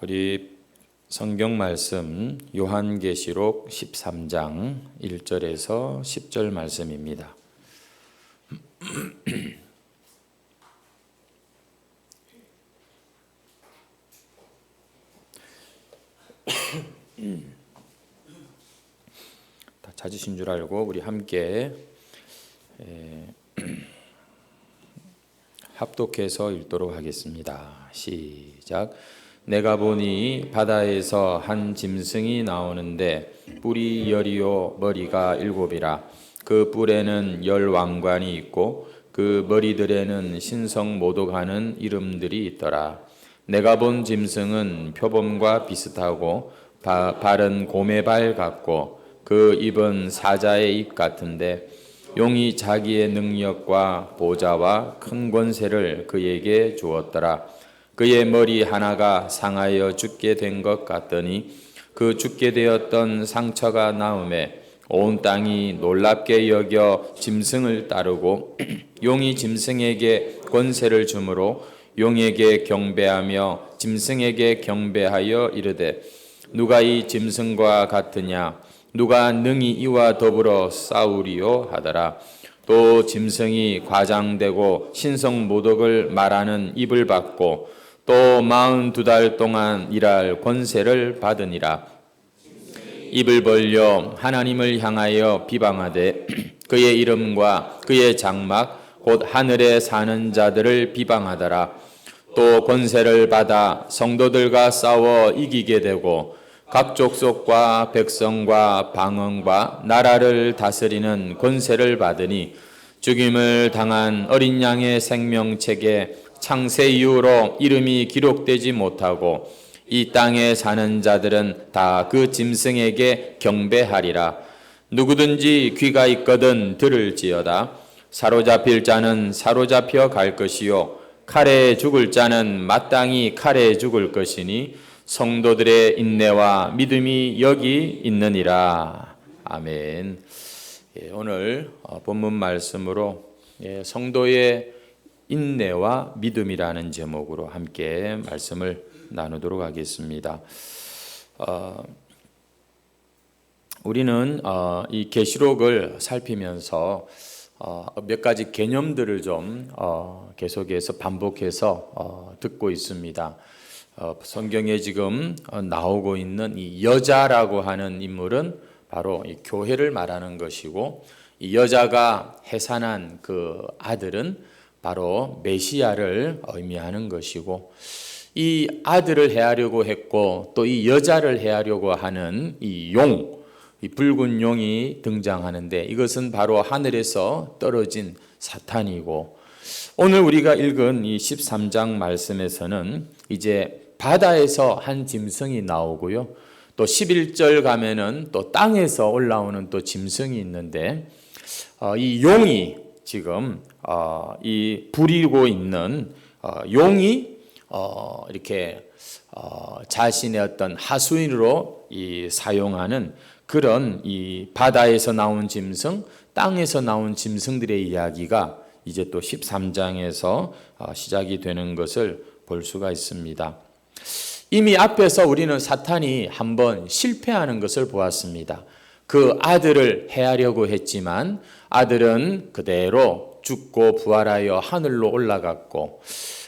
우리 성경 말씀 요한계시록 13장 1절에서 10절 말씀입니다. 다 찾으신 줄 알고 우리 함께 합독해서 읽도록 하겠습니다. 시작. 내가 보니 바다에서 한 짐승이 나오는데 뿔이 열이요 머리가 일곱이라. 그 뿔에는 10왕관이 있고 그 머리들에는 신성 모독하는 이름들이 있더라. 내가 본 짐승은 표범과 비슷하고 발은 곰의 발 같고 그 입은 사자의 입 같은데 용이 자기의 능력과 보좌와 큰 권세를 그에게 주었더라. 그의 머리 하나가 상하여 죽게 된 것 같더니 그 죽게 되었던 상처가 나음에 온 땅이 놀랍게 여겨 짐승을 따르고 용이 짐승에게 권세를 주므로 용에게 경배하며 짐승에게 경배하여 이르되 누가 이 짐승과 같으냐 누가 능히 이와 더불어 싸우리요 하더라. 또 짐승이 과장되고 신성 모독을 말하는 입을 받고 또 42달 동안 일할 권세를 받으니라. 입을 벌려 하나님을 향하여 비방하되 그의 이름과 그의 장막 곧 하늘에 사는 자들을 비방하더라. 또 권세를 받아 성도들과 싸워 이기게 되고 각 족속과 백성과 방언과 나라를 다스리는 권세를 받으니 죽임을 당한 어린 양의 생명책에 창세 이후로 이름이 기록되지 못하고 이 땅에 사는 자들은 다 그 짐승에게 경배하리라. 누구든지 귀가 있거든 들을지어다. 사로잡힐 자는 사로잡혀 갈 것이요 칼에 죽을 자는 마땅히 칼에 죽을 것이니 성도들의 인내와 믿음이 여기 있느니라. 아멘. 오늘 본문 말씀으로 성도의 인내와 믿음이라는 제목으로 함께 말씀을 나누도록 하겠습니다. 우리는 이 계시록을 살피면서 몇 가지 개념들을 좀 계속해서 반복해서 듣고 있습니다. 성경에 지금 나오고 있는 이 여자라고 하는 인물은 바로 이 교회를 말하는 것이고 이 여자가 해산한 그 아들은 바로 메시아를 의미하는 것이고 이 아들을 해하려고 했고 또 이 여자를 해하려고 하는 이 용, 이 붉은 용이 등장하는데 이것은 바로 하늘에서 떨어진 사탄이고 오늘 우리가 읽은 이 13장 말씀에서는 이제 바다에서 한 짐승이 나오고요. 또 11절 가면은 또 땅에서 올라오는 또 짐승이 있는데 이 용이 지금 이 부리고 있는 용이 이렇게 자신의 어떤 하수인으로 이 사용하는 그런 이 바다에서 나온 짐승, 땅에서 나온 짐승들의 이야기가 이제 또 13장에서 시작이 되는 것을 볼 수가 있습니다. 이미 앞에서 우리는 사탄이 한번 실패하는 것을 보았습니다. 그 아들을 해하려고 했지만 아들은 그대로 죽고 부활하여 하늘로 올라갔고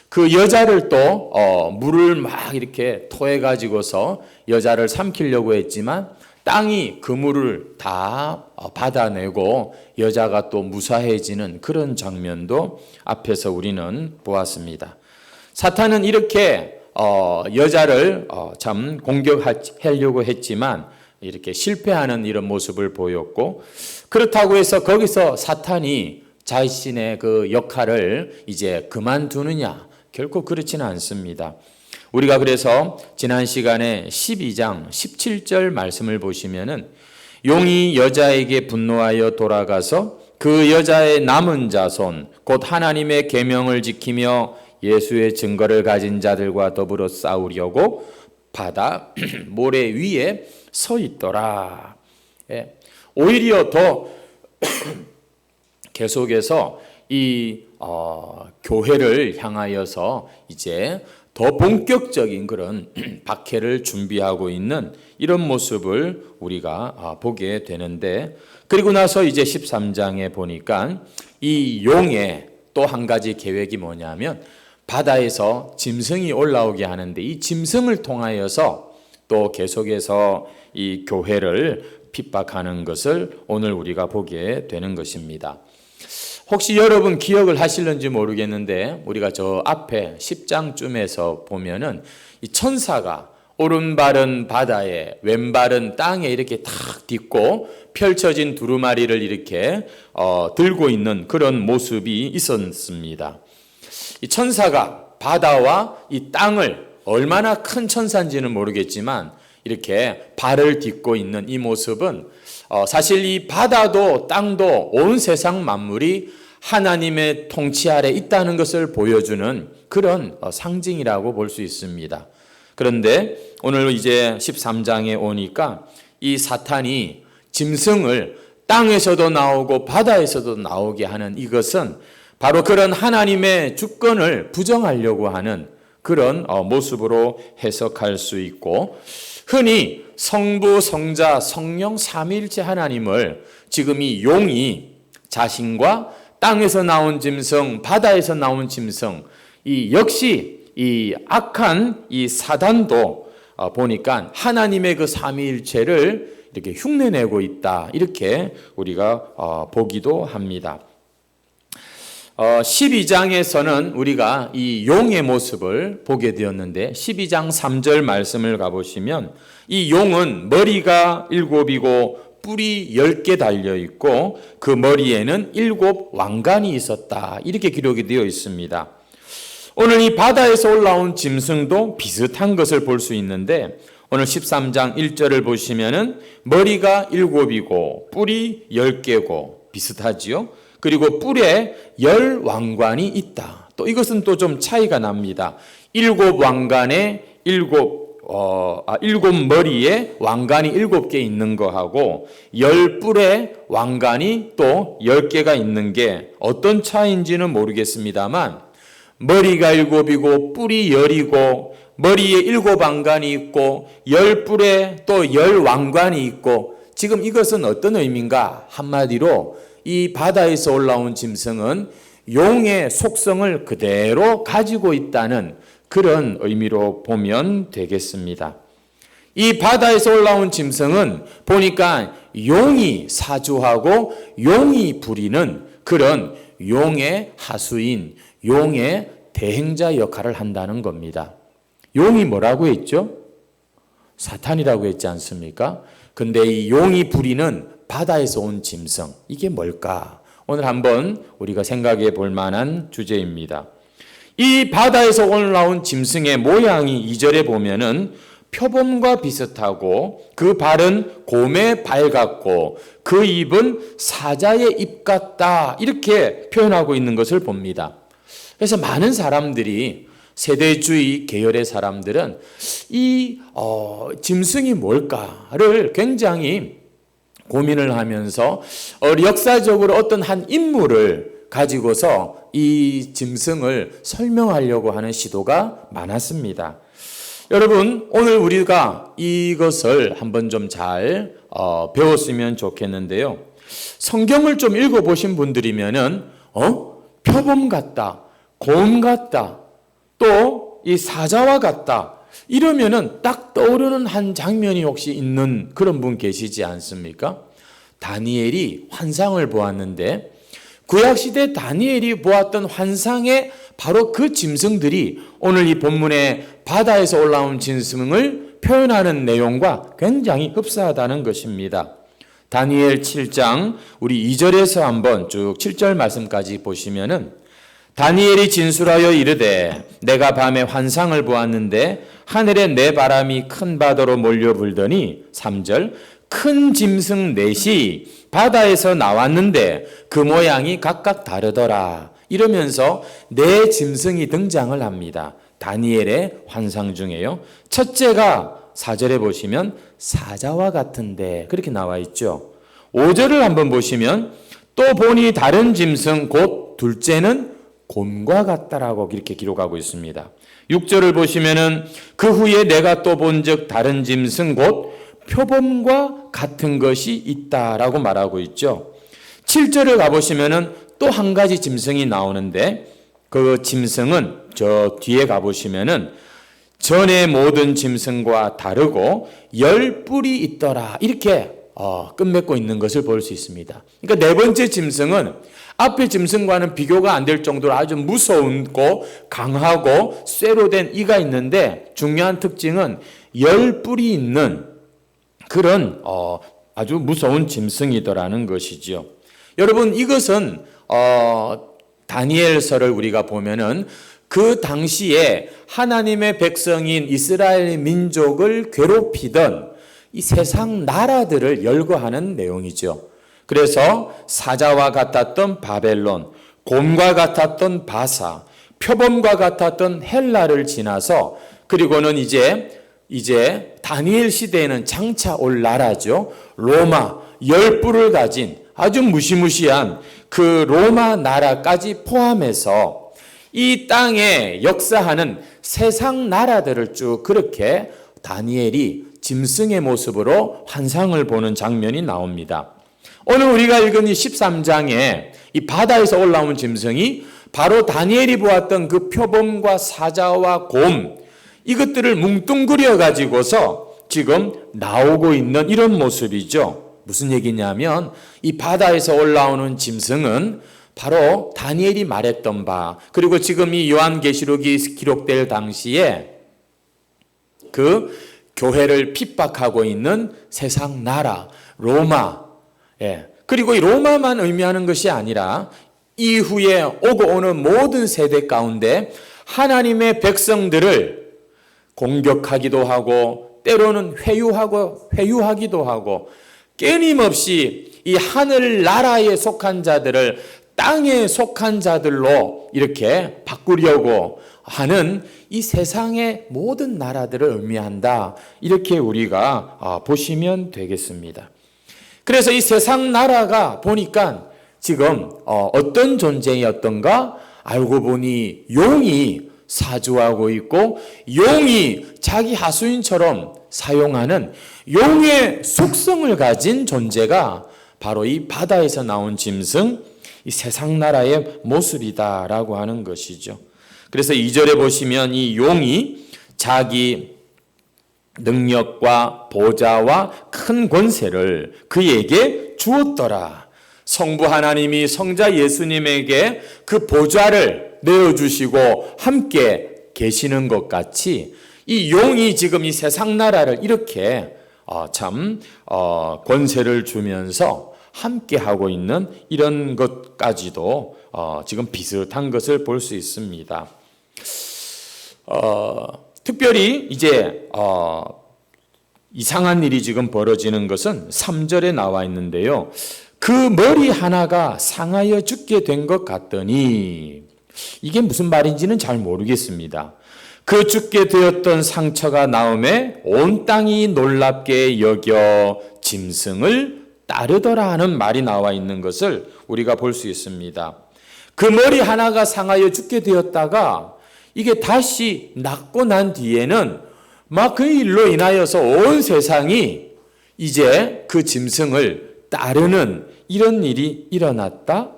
그 여자를 또 물을 막 이렇게 토해 가지고서 여자를 삼키려고 했지만 땅이 그 물을 다 받아내고 여자가 또 무사해지는 그런 장면도 앞에서 우리는 보았습니다. 사탄은 이렇게 여자를 참 공격하려고 했지만 이렇게 실패하는 이런 모습을 보였고 그렇다고 해서 거기서 사탄이 자신의 그 역할을 이제 그만두느냐 결코 그렇지는 않습니다. 우리가 그래서 지난 시간에 12장 17절 말씀을 보시면은 용이 여자에게 분노하여 돌아가서 그 여자의 남은 자손 곧 하나님의 계명을 지키며 예수의 증거를 가진 자들과 더불어 싸우려고 바다 모래 위에 서 있더라. 오히려 더 계속해서 이 교회를 향하여서 이제 더 본격적인 그런 박해를 준비하고 있는 이런 모습을 우리가 보게 되는데, 그리고 나서 이제 13장에 보니까 이 용의 또 한 가지 계획이 뭐냐면 바다에서 짐승이 올라오게 하는데, 이 짐승을 통하여서 또 계속해서 이 교회를 핍박하는 것을 오늘 우리가 보게 되는 것입니다. 혹시 여러분 기억을 하실는지 모르겠는데, 우리가 저 앞에 10장쯤에서 보면은 이 천사가 오른발은 바다에 왼발은 땅에 이렇게 탁 딛고 펼쳐진 두루마리를 이렇게 들고 있는 그런 모습이 있었습니다. 이 천사가 바다와 이 땅을, 얼마나 큰 천사인지는 모르겠지만 이렇게 발을 딛고 있는 이 모습은 사실 이 바다도 땅도 온 세상 만물이 하나님의 통치 아래 있다는 것을 보여주는 그런 상징이라고 볼 수 있습니다. 그런데 오늘 이제 13장에 오니까 이 사탄이 짐승을 땅에서도 나오고 바다에서도 나오게 하는 이것은 바로 그런 하나님의 주권을 부정하려고 하는 그런 모습으로 해석할 수 있고, 흔히 성부, 성자, 성령 삼위일체 하나님을 지금 이 용이 자신과 땅에서 나온 짐승, 바다에서 나온 짐승, 이 역시 이 악한 이 사단도 보니까 하나님의 그 삼위일체를 이렇게 흉내내고 있다, 이렇게 우리가 보기도 합니다. 12장에서는 우리가 이 용의 모습을 보게 되었는데, 12장 3절 말씀을 가보시면 이 용은 머리가 7이고 뿔이 10개 달려있고 그 머리에는 7 왕관이 있었다, 이렇게 기록이 되어 있습니다. 오늘 이 바다에서 올라온 짐승도 비슷한 것을 볼 수 있는데, 오늘 13장 1절을 보시면은 머리가 7이고 뿔이 10개고 비슷하지요. 그리고 뿔에 10 왕관이 있다. 또 이것은 또 좀 차이가 납니다. 7 왕관에 7 머리에 왕관이 7개 있는 거하고 10 뿔에 왕관이 또 10개가 있는 게 어떤 차이인지는 모르겠습니다만, 머리가 7이고 뿔이 10이고 머리에 7 왕관이 있고 10 뿔에 또 10 왕관이 있고, 지금 이것은 어떤 의미인가? 한마디로 이 바다에서 올라온 짐승은 용의 속성을 그대로 가지고 있다는 그런 의미로 보면 되겠습니다. 이 바다에서 올라온 짐승은 보니까 용이 사주하고 용이 부리는 그런 용의 하수인, 용의 대행자 역할을 한다는 겁니다. 용이 뭐라고 했죠? 사탄이라고 했지 않습니까? 근데 이 용이 부리는 바다에서 온 짐승, 이게 뭘까? 오늘 한번 우리가 생각해 볼 만한 주제입니다. 이 바다에서 올라온 짐승의 모양이 2절에 보면은 표범과 비슷하고 그 발은 곰의 발 같고 그 입은 사자의 입 같다, 이렇게 표현하고 있는 것을 봅니다. 그래서 많은 사람들이, 세대주의 계열의 사람들은 이 짐승이 뭘까를 굉장히 고민을 하면서 역사적으로 어떤 한 인물을 가지고서 이 짐승을 설명하려고 하는 시도가 많았습니다. 여러분, 오늘 우리가 이것을 한번 좀 잘 배웠으면 좋겠는데요. 성경을 좀 읽어보신 분들이면은 표범 같다, 곰 같다, 또 이 사자와 같다, 이러면은 딱 떠오르는 한 장면이 혹시 있는 그런 분 계시지 않습니까? 다니엘이 환상을 보았는데, 구약시대 다니엘이 보았던 환상의 바로 그 짐승들이 오늘 이 본문에 바다에서 올라온 짐승을 표현하는 내용과 굉장히 흡사하다는 것입니다. 다니엘 7장 우리 2절에서 한번 쭉 7절 말씀까지 보시면은, 다니엘이 진술하여 이르되 내가 밤에 환상을 보았는데 하늘에 네 바람이 큰 바다로 몰려 불더니, 3절, 큰 짐승 넷이 바다에서 나왔는데 그 모양이 각각 다르더라, 이러면서 네 짐승이 등장을 합니다. 다니엘의 환상 중에요. 첫째가 4절에 보시면 사자와 같은데, 그렇게 나와 있죠. 5절을 한번 보시면 또 보니 다른 짐승 곧 둘째는 곰과 같다라고 이렇게 기록하고 있습니다. 6절을 보시면은 그 후에 내가 또 본즉 다른 짐승 곧 표범과 같은 것이 있다라고 말하고 있죠. 7절을 가보시면은 또 한 가지 짐승이 나오는데 그 짐승은 저 뒤에 가보시면은 전의 모든 짐승과 다르고 10뿔이 있더라 이렇게 끝맺고 있는 것을 볼 수 있습니다. 그러니까 네 번째 짐승은 앞의 짐승과는 비교가 안 될 정도로 아주 무서운고 강하고 쇠로 된 이가 있는데 중요한 특징은 10뿔이 있는 그런 아주 무서운 짐승이더라는 것이지요. 여러분 이것은 다니엘서를 우리가 보면은 그 당시에 하나님의 백성인 이스라엘 민족을 괴롭히던 이 세상 나라들을 열거하는 내용이죠. 그래서 사자와 같았던 바벨론, 곰과 같았던 바사, 표범과 같았던 헬라를 지나서 그리고는 이제 다니엘 시대에는 장차 올 나라죠. 로마 10뿔을 가진 아주 무시무시한 그 로마 나라까지 포함해서 이 땅에 역사하는 세상 나라들을 쭉 그렇게 다니엘이 짐승의 모습으로 환상을 보는 장면이 나옵니다. 오늘 우리가 읽은 이 13장에 이 바다에서 올라온 짐승이 바로 다니엘이 보았던 그 표범과 사자와 곰 이것들을 뭉뚱그려 가지고서 지금 나오고 있는 이런 모습이죠. 무슨 얘기냐면 이 바다에서 올라오는 짐승은 바로 다니엘이 말했던 바 그리고 지금 이 요한계시록이 기록될 당시에 그 교회를 핍박하고 있는 세상 나라 로마 그리고 이 로마만 의미하는 것이 아니라 이후에 오고 오는 모든 세대 가운데 하나님의 백성들을 공격하기도 하고 때로는 회유하기도 하고 끊임없이 이 하늘 나라에 속한 자들을 땅에 속한 자들로 이렇게 바꾸려고 하는 이 세상의 모든 나라들을 의미한다. 이렇게 우리가 보시면 되겠습니다. 그래서 이 세상 나라가 보니까 지금 어떤 존재였던가 알고 보니 용이 사주하고 있고 용이 자기 하수인처럼 사용하는 용의 속성을 가진 존재가 바로 이 바다에서 나온 짐승, 이 세상 나라의 모습이다라고 하는 것이죠. 그래서 2절에 보시면 이 용이 자기 능력과 보좌와 큰 권세를 그에게 주었더라. 성부 하나님이 성자 예수님에게 그 보좌를 내어주시고 함께 계시는 것 같이 이 용이 지금 이 세상 나라를 이렇게 권세를 주면서 함께 하고 있는 이런 것까지도 지금 비슷한 것을 볼 수 있습니다. 특별히 이제 이상한 일이 지금 벌어지는 것은 3절에 나와 있는데요. 그 머리 하나가 상하여 죽게 된 것 같더니 이게 무슨 말인지는 잘 모르겠습니다. 그 죽게 되었던 상처가 나오매 온 땅이 놀랍게 여겨 짐승을 따르더라 하는 말이 나와 있는 것을 우리가 볼 수 있습니다. 그 머리 하나가 상하여 죽게 되었다가 이게 다시 낫고 난 뒤에는 막 그 일로 인하여서 온 세상이 이제 그 짐승을 따르는 이런 일이 일어났다.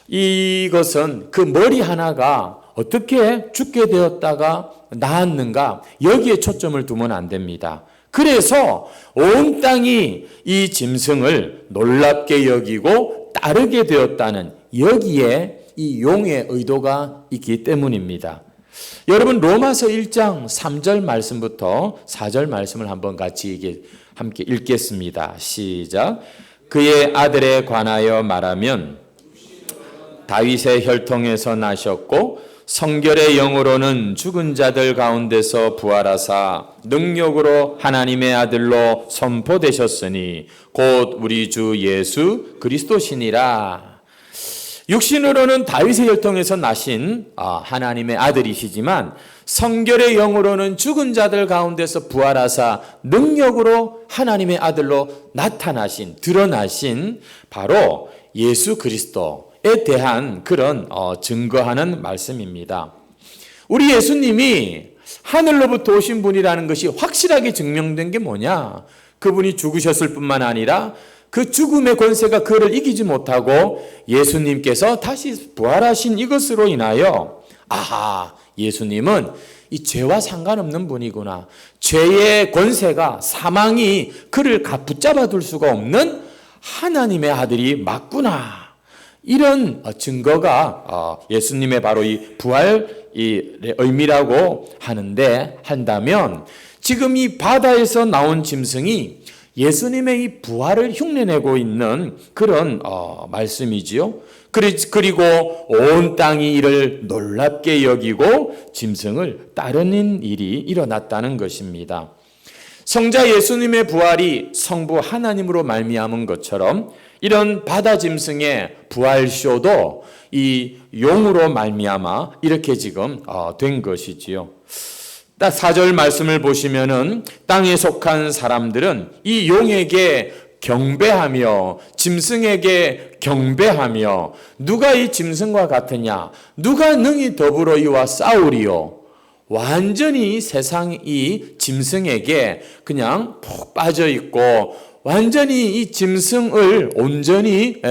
이것은 그 머리 하나가 어떻게 죽게 되었다가 나았는가 여기에 초점을 두면 안 됩니다. 그래서 온 땅이 이 짐승을 놀랍게 여기고 따르게 되었다는 여기에 이 용의 의도가 있기 때문입니다. 여러분 로마서 1장 3절 말씀부터 4절 말씀을 한번 같이 함께 읽겠습니다. 시작. 그의 아들에 관하여 말하면 다윗의 혈통에서 나셨고 성결의 영으로는 죽은 자들 가운데서 부활하사 능력으로 하나님의 아들로 선포되셨으니 곧 우리 주 예수 그리스도시니라. 육신으로는 다윗의 혈통에서 나신 하나님의 아들이시지만 성결의 영으로는 죽은 자들 가운데서 부활하사 능력으로 하나님의 아들로 나타나신 드러나신 바로 예수 그리스도 대한 그런 증거하는 말씀입니다. 우리 예수님이 하늘로부터 오신 분이라는 것이 확실하게 증명된 게 뭐냐? 그분이 죽으셨을 뿐만 아니라 그 죽음의 권세가 그를 이기지 못하고 예수님께서 다시 부활하신 이것으로 인하여 아하, 예수님은 이 죄와 상관없는 분이구나. 죄의 권세가, 사망이 그를 붙잡아 둘 수가 없는 하나님의 아들이 맞구나. 이런 증거가 예수님의 바로 이 부활의 의미라고 한다면 지금 이 바다에서 나온 짐승이 예수님의 이 부활을 흉내내고 있는 그런 말씀이지요. 그리고 온 땅이 이를 놀랍게 여기고 짐승을 따르는 일이 일어났다는 것입니다. 성자 예수님의 부활이 성부 하나님으로 말미암은 것처럼 이런 바다 짐승의 부활쇼도 이 용으로 말미암아 이렇게 지금 된 것이지요. 4절 말씀을 보시면은 땅에 속한 사람들은 이 용에게 경배하며 짐승에게 경배하며 누가 이 짐승과 같으냐? 누가 능히 더불어 이와 싸우리요? 완전히 세상 이 짐승에게 그냥 푹 빠져 있고 완전히 이 짐승을 온전히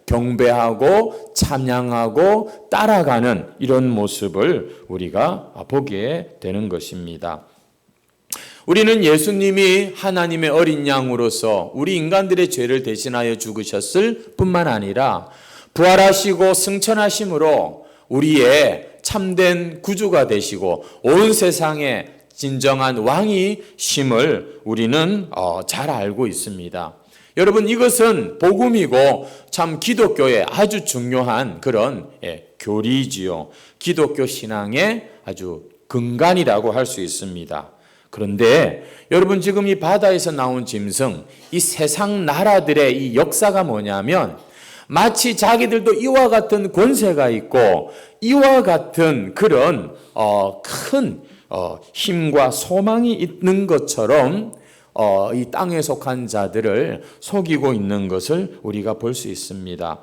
경배하고 찬양하고 따라가는 이런 모습을 우리가 보게 되는 것입니다. 우리는 예수님이 하나님의 어린 양으로서 우리 인간들의 죄를 대신하여 죽으셨을 뿐만 아니라 부활하시고 승천하심으로 우리의 참된 구주가 되시고 온 세상에 진정한 왕이 심을 우리는 잘 알고 있습니다. 여러분, 이것은 복음이고 참 기독교의 아주 중요한 그런 교리지요. 기독교 신앙의 아주 근간이라고 할 수 있습니다. 그런데 여러분, 지금 이 바다에서 나온 짐승, 이 세상 나라들의 이 역사가 뭐냐면 마치 자기들도 이와 같은 권세가 있고 이와 같은 그런 큰 힘과 소망이 있는 것처럼 이 땅에 속한 자들을 속이고 있는 것을 우리가 볼 수 있습니다.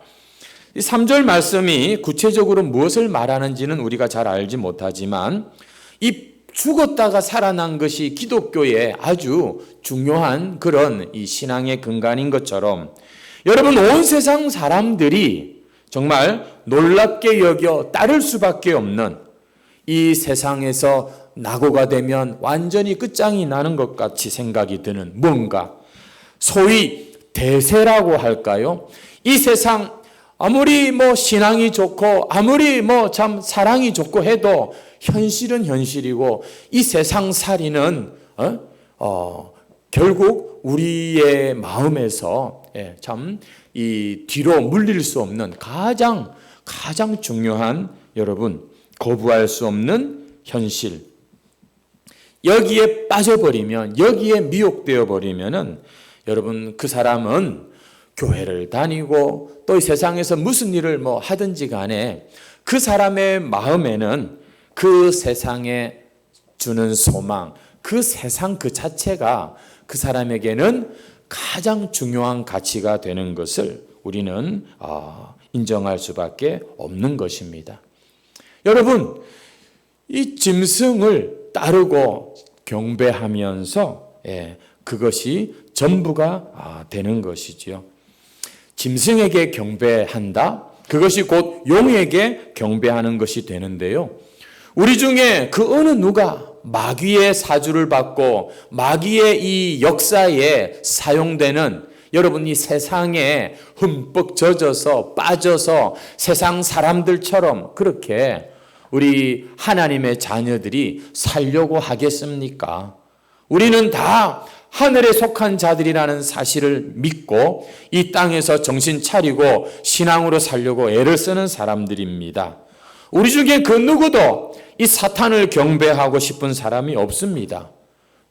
이 3절 말씀이 구체적으로 무엇을 말하는지는 우리가 잘 알지 못하지만 이 죽었다가 살아난 것이 기독교의 아주 중요한 그런 이 신앙의 근간인 것처럼 여러분, 온 세상 사람들이 정말 놀랍게 여겨 따를 수밖에 없는 이 세상에서 낙오가 되면 완전히 끝장이 나는 것 같이 생각이 드는 뭔가 소위 대세라고 할까요? 이 세상 아무리 신앙이 좋고 아무리 참 사랑이 좋고 해도 현실은 현실이고 이 세상 살이는 결국 우리의 마음에서 참 이 뒤로 물릴 수 없는 가장 중요한 여러분 거부할 수 없는 현실. 여기에 빠져버리면 여기에 미혹되어 버리면은 여러분 그 사람은 교회를 다니고 또 이 세상에서 무슨 일을 하든지 간에 그 사람의 마음에는 그 세상에 주는 소망, 그 세상 그 자체가 그 사람에게는 가장 중요한 가치가 되는 것을 우리는 인정할 수밖에 없는 것입니다. 여러분, 이 짐승을 따르고 경배하면서 그것이 전부가 되는 것이지요. 짐승에게 경배한다? 그것이 곧 용에게 경배하는 것이 되는데요. 우리 중에 그 어느 누가 마귀의 사주를 받고 마귀의 이 역사에 사용되는 여러분 이 세상에 흠뻑 젖어서 빠져서 세상 사람들처럼 그렇게 우리 하나님의 자녀들이 살려고 하겠습니까? 우리는 다 하늘에 속한 자들이라는 사실을 믿고 이 땅에서 정신 차리고 신앙으로 살려고 애를 쓰는 사람들입니다. 우리 중에 그 누구도 이 사탄을 경배하고 싶은 사람이 없습니다.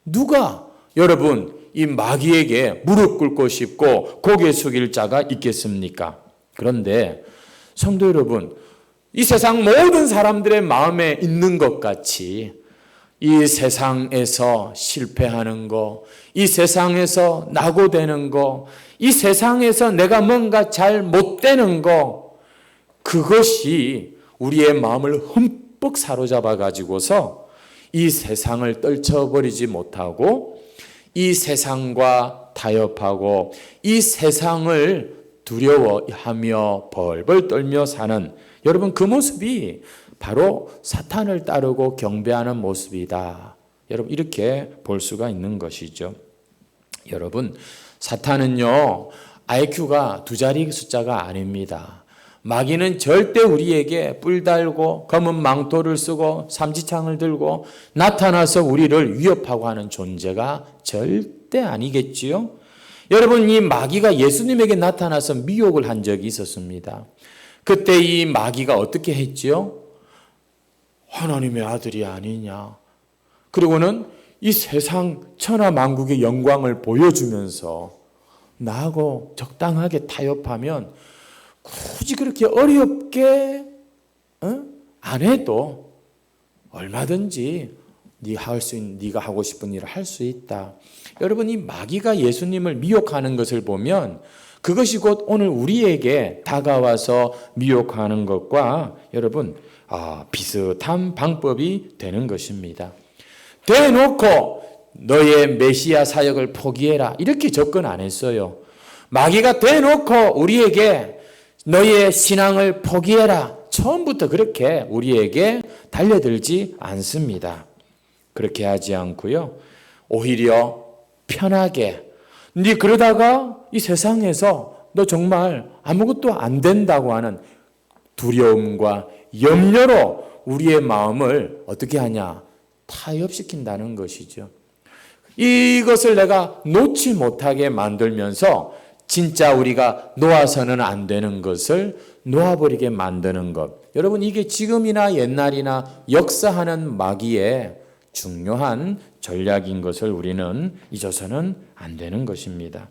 누가 여러분 이 마귀에게 무릎 꿇고 싶고 고개 숙일 자가 있겠습니까? 그런데 성도 여러분, 이 세상 모든 사람들의 마음에 있는 것 같이 이 세상에서 실패하는 거, 이 세상에서 낙오되는 거, 이 세상에서 내가 뭔가 잘 못되는 거, 그것이 우리의 마음을 흠뻑 사로잡아 가지고서 이 세상을 떨쳐버리지 못하고 이 세상과 타협하고 이 세상을 두려워하며 벌벌 떨며 사는 여러분, 그 모습이 바로 사탄을 따르고 경배하는 모습이다. 여러분, 이렇게 볼 수가 있는 것이죠. 여러분, 사탄은요, IQ가 두 자리 숫자가 아닙니다. 마귀는 절대 우리에게 뿔 달고 검은 망토를 쓰고 삼지창을 들고 나타나서 우리를 위협하고 하는 존재가 절대 아니겠지요. 여러분, 이 마귀가 예수님에게 나타나서 미혹을 한 적이 있었습니다. 그때 이 마귀가 어떻게 했지요? 하나님의 아들이 아니냐. 그리고는 이 세상 천하만국의 영광을 보여주면서 나하고 적당하게 타협하면 굳이 그렇게 어렵게 안 해도 얼마든지 네가 하고 싶은 일을 할 수 있다. 여러분, 이 마귀가 예수님을 미혹하는 것을 보면 그것이 곧 오늘 우리에게 다가와서 미혹하는 것과 여러분 비슷한 방법이 되는 것입니다. 대놓고 너의 메시아 사역을 포기해라 이렇게 접근 안 했어요. 마귀가 대놓고 우리에게 너의 신앙을 포기해라 처음부터 그렇게 우리에게 달려들지 않습니다. 그렇게 하지 않고요, 오히려 편하게 네 그러다가 이 세상에서 너 정말 아무것도 안 된다고 하는 두려움과 염려로 우리의 마음을 어떻게 하냐? 타협시킨다는 것이죠. 이것을 내가 놓지 못하게 만들면서 진짜 우리가 놓아서는 안 되는 것을 놓아버리게 만드는 것. 여러분, 이게 지금이나 옛날이나 역사하는 마귀의 중요한 전략인 것을 우리는 잊어서는 안 되는 것입니다.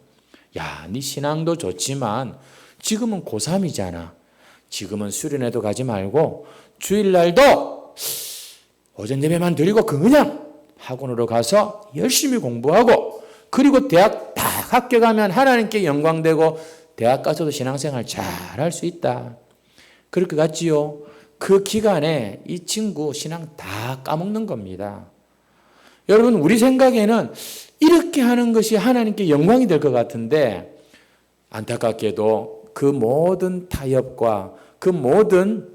야, 네 신앙도 좋지만 지금은 고3이잖아. 지금은 수련회도 가지 말고 주일날도 오전 예배만 드리고 그냥 학원으로 가서 열심히 공부하고 그리고 대학 딱 합격하면 하나님께 영광되고 대학 가서도 신앙생활 잘 할 수 있다. 그럴 것 같지요? 그 기간에 이 친구 신앙 다 까먹는 겁니다. 여러분, 우리 생각에는 이렇게 하는 것이 하나님께 영광이 될 것 같은데 안타깝게도 그 모든 타협과 그 모든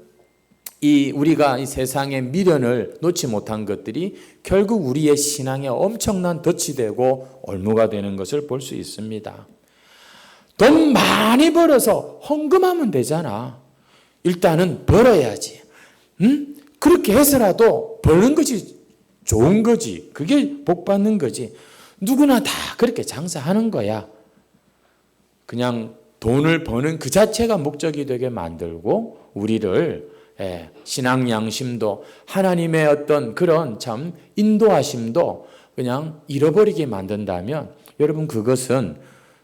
우리가 이 세상의 미련을 놓지 못한 것들이 결국 우리의 신앙에 엄청난 덫이 되고 올무가 되는 것을 볼 수 있습니다. 돈 많이 벌어서 헌금하면 되잖아. 일단은 벌어야지. 그렇게 해서라도 버는 것이 좋은 거지. 그게 복 받는 거지. 누구나 다 그렇게 장사하는 거야. 그냥 돈을 버는 그 자체가 목적이 되게 만들고 우리를 신앙 양심도 하나님의 어떤 그런 참 인도하심도 그냥 잃어버리게 만든다면 여러분, 그것은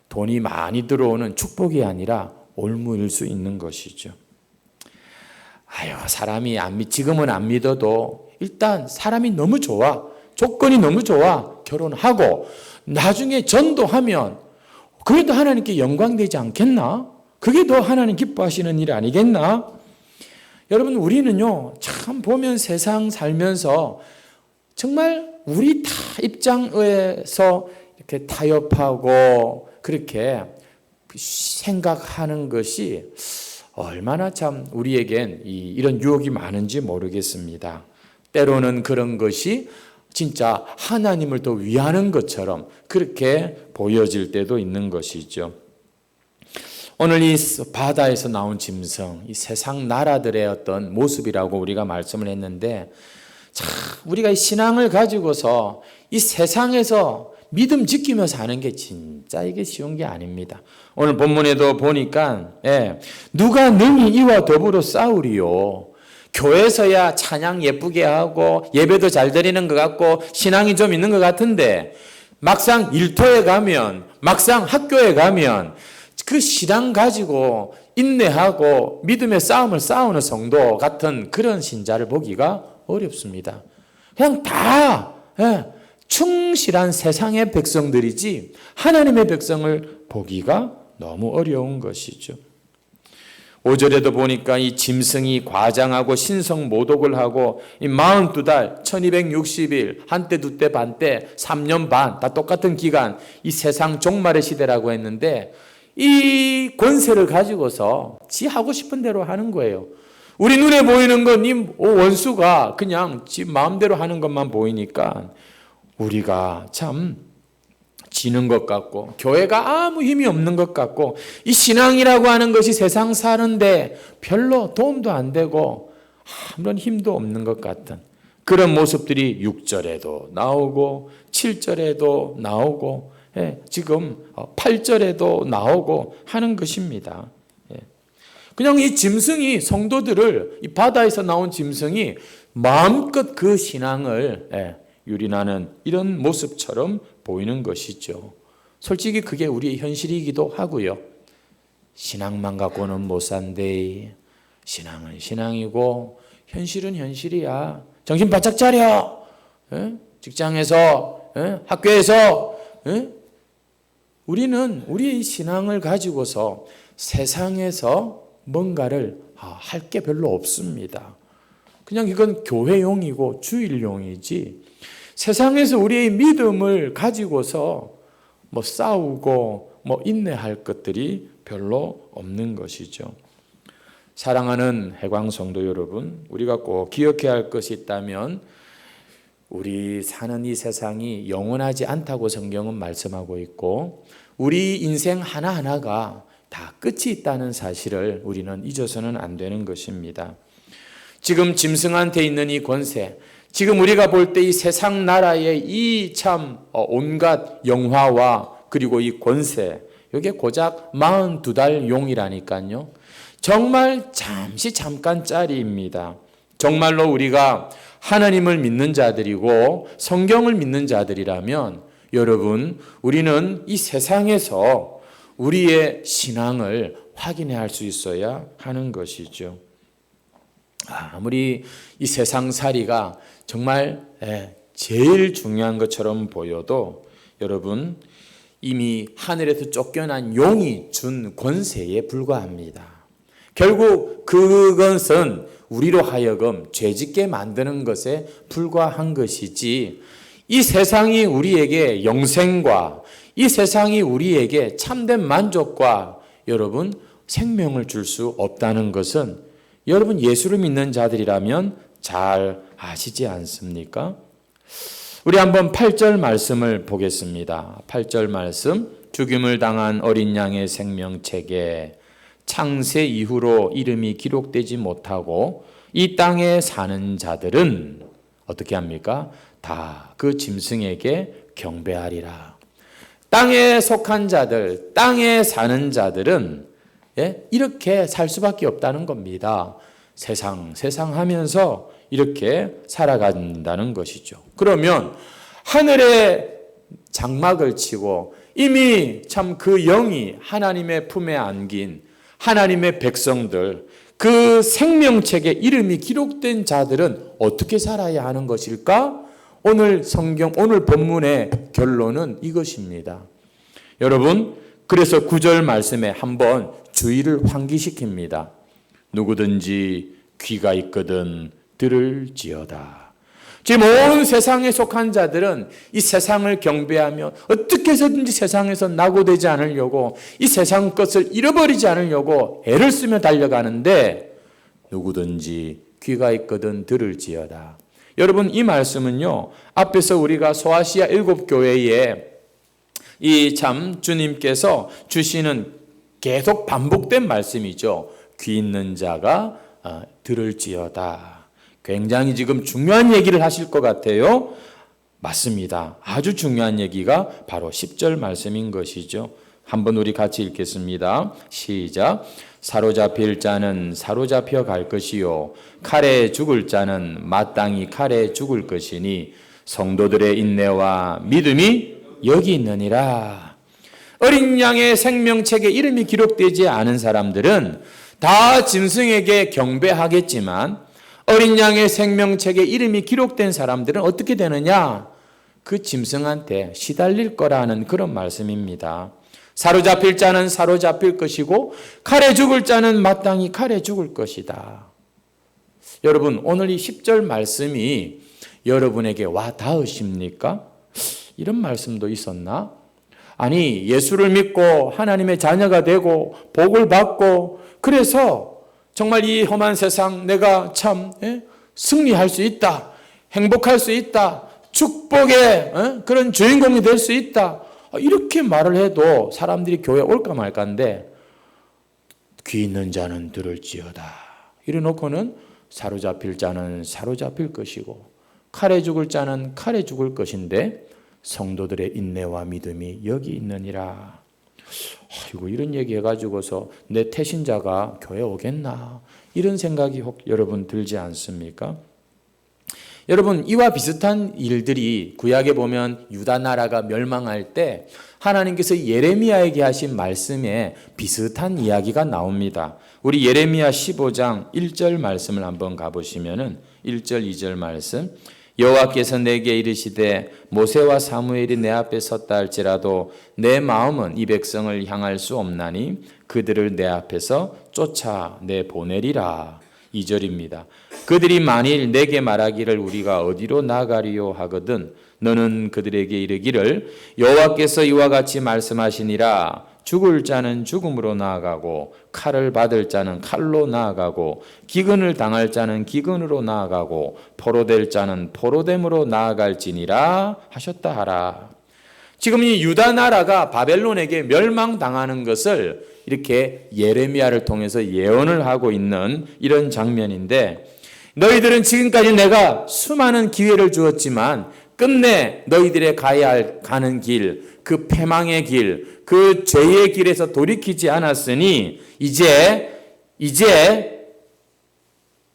돈이 많이 들어오는 축복이 아니라 올무일 수 있는 것이죠. 사람이 지금은 안 믿어도 일단 사람이 너무 좋아, 조건이 너무 좋아, 결혼하고 나중에 전도하면 그게 더 하나님께 영광되지 않겠나? 그게 더 하나님 기뻐하시는 일 아니겠나? 여러분, 우리는요, 참 보면 세상 살면서 정말 우리 다 입장에서 이렇게 타협하고 그렇게 생각하는 것이 얼마나 참 우리에겐 이런 유혹이 많은지 모르겠습니다. 때로는 그런 것이 진짜 하나님을 더 위하는 것처럼 그렇게 보여질 때도 있는 것이죠. 오늘 이 바다에서 나온 짐승, 이 세상 나라들의 어떤 모습이라고 우리가 말씀을 했는데, 참 우리가 이 신앙을 가지고서 이 세상에서 믿음 지키며 사는 게 진짜 이게 쉬운 게 아닙니다. 오늘 본문에도 보니까 누가 능히 이와 더불어 싸우리요. 교회에서야 찬양 예쁘게 하고 예배도 잘 드리는 것 같고 신앙이 좀 있는 것 같은데 막상 일터에 가면, 막상 학교에 가면 그 신앙 가지고 인내하고 믿음의 싸움을 싸우는 성도 같은 그런 신자를 보기가 어렵습니다. 그냥 다 충실한 세상의 백성들이지 하나님의 백성을 보기가 너무 어려운 것이죠. 5절에도 보니까 이 짐승이 과장하고 신성 모독을 하고 이 42달, 1260일, 한때, 두때, 반때, 3년 반, 다 똑같은 기간, 이 세상 종말의 시대라고 했는데 이 권세를 가지고서 지 하고 싶은 대로 하는 거예요. 우리 눈에 보이는 건 이 원수가 그냥 지 마음대로 하는 것만 보이니까 우리가 참 지는 것 같고 교회가 아무 힘이 없는 것 같고 이 신앙이라고 하는 것이 세상 사는데 별로 도움도 안 되고 아무런 힘도 없는 것 같은 그런 모습들이 6절에도 나오고 7절에도 나오고 지금 8절에도 나오고 하는 것입니다. 그냥 이 짐승이 성도들을 이 바다에서 나온 짐승이 마음껏 그 신앙을 유린하는 이런 모습처럼 보이는 것이죠. 솔직히 그게 우리의 현실이기도 하고요. 신앙만 갖고는 못 산대. 신앙은 신앙이고 현실은 현실이야. 정신 바짝 차려. 직장에서 학교에서 우리는 우리의 신앙을 가지고서 세상에서 뭔가를 할 게 별로 없습니다. 그냥 이건 교회용이고 주일용이지 세상에서 우리의 믿음을 가지고서 뭐 싸우고 뭐 인내할 것들이 별로 없는 것이죠. 사랑하는 해광 성도 여러분, 우리가 꼭 기억해야 할 것이 있다면 우리 사는 이 세상이 영원하지 않다고 성경은 말씀하고 있고 우리 인생 하나하나가 다 끝이 있다는 사실을 우리는 잊어서는 안 되는 것입니다. 지금 짐승한테 있는 이 권세, 지금 우리가 볼 때 이 세상 나라의 이 참 온갖 영화와 그리고 이 권세, 이게 고작 42달 용이라니까요. 정말 잠깐짜리입니다. 정말로 우리가 하나님을 믿는 자들이고 성경을 믿는 자들이라면 여러분, 우리는 이 세상에서 우리의 신앙을 확인해야 할 수 있어야 하는 것이죠. 아무리 이 세상살이가 정말 제일 중요한 것처럼 보여도 여러분 이미 하늘에서 쫓겨난 용이 준 권세에 불과합니다. 결국 그것은 우리로 하여금 죄짓게 만드는 것에 불과한 것이지 이 세상이 우리에게 영생과 이 세상이 우리에게 참된 만족과 여러분 생명을 줄 수 없다는 것은 여러분 예수를 믿는 자들이라면 잘 아시지 않습니까? 우리 한번 8절 말씀을 보겠습니다. 8절 말씀, 죽임을 당한 어린 양의 생명책에 창세 이후로 이름이 기록되지 못하고 이 땅에 사는 자들은 어떻게 합니까? 다 그 짐승에게 경배하리라. 땅에 속한 자들, 땅에 사는 자들은 이렇게 살 수밖에 없다는 겁니다. 세상 하면서 이렇게 살아간다는 것이죠. 그러면 하늘에 장막을 치고 이미 참 그 영이 하나님의 품에 안긴 하나님의 백성들, 그 생명책에 이름이 기록된 자들은 어떻게 살아야 하는 것일까? 오늘 성경, 오늘 본문의 결론은 이것입니다. 여러분, 그래서 9절 말씀에 한번 주의를 환기시킵니다. 누구든지 귀가 있거든 들을지어다. 지금 온 세상에 속한 자들은 이 세상을 경배하며 어떻게 해서든지 세상에서 낙오되지 않으려고 이 세상 것을 잃어버리지 않으려고 애를 쓰며 달려가는데 누구든지 귀가 있거든 들을지어다. 여러분 이 말씀은요 앞에서 우리가 소아시아 7교회에 이 참 주님께서 주시는 계속 반복된 말씀이죠. 귀 있는 자가 들을지어다. 굉장히 지금 중요한 얘기를 하실 것 같아요. 맞습니다. 아주 중요한 얘기가 바로 10절 말씀인 것이죠. 한번 우리 같이 읽겠습니다. 시작. 사로잡힐 자는 사로잡혀 갈 것이요 칼에 죽을 자는 마땅히 칼에 죽을 것이니 성도들의 인내와 믿음이 여기 있느니라. 어린 양의 생명책에 이름이 기록되지 않은 사람들은 다 짐승에게 경배하겠지만 어린 양의 생명책에 이름이 기록된 사람들은 어떻게 되느냐? 그 짐승한테 시달릴 거라는 그런 말씀입니다. 사로잡힐 자는 사로잡힐 것이고 칼에 죽을 자는 마땅히 칼에 죽을 것이다. 여러분, 오늘 이 10절 말씀이 여러분에게 와 닿으십니까? 이런 말씀도 있었나? 아니, 예수를 믿고 하나님의 자녀가 되고 복을 받고 그래서 정말 이 험한 세상 내가 참 승리할 수 있다. 행복할 수 있다. 축복의 그런 주인공이 될 수 있다. 이렇게 말을 해도 사람들이 교회에 올까 말까인데 귀 있는 자는 들을지어다. 이래놓고는 사로잡힐 자는 사로잡힐 것이고 칼에 죽을 자는 칼에 죽을 것인데 성도들의 인내와 믿음이 여기 있느니라. 아이고, 이런 얘기 해가지고서 내 태신자가 교회 오겠나? 이런 생각이 혹 여러분 들지 않습니까? 여러분, 이와 비슷한 일들이 구약에 보면 유다 나라가 멸망할 때 하나님께서 예레미야에게 하신 말씀에 비슷한 이야기가 나옵니다. 우리 예레미야 15장 1절 말씀을 한번 가보시면은 1절 2절 말씀, 여호와께서 내게 이르시되 모세와 사무엘이 내 앞에 섰다 할지라도 내 마음은 이 백성을 향할 수 없나니 그들을 내 앞에서 쫓아내 보내리라. 2절입니다. 그들이 만일 내게 말하기를 우리가 어디로 나가리요 하거든 너는 그들에게 이르기를 여호와께서 이와 같이 말씀하시니라. 죽을 자는 죽음으로 나아가고 칼을 받을 자는 칼로 나아가고 기근을 당할 자는 기근으로 나아가고 포로될 자는 포로됨으로 나아갈지니라 하셨다 하라. 지금 이 유다 나라가 바벨론에게 멸망당하는 것을 이렇게 예레미야를 통해서 예언을 하고 있는 이런 장면인데, 너희들은 지금까지 내가 수많은 기회를 주었지만 끝내 너희들의 가는 길, 그 패망의 길, 그 죄의 길에서 돌이키지 않았으니 이제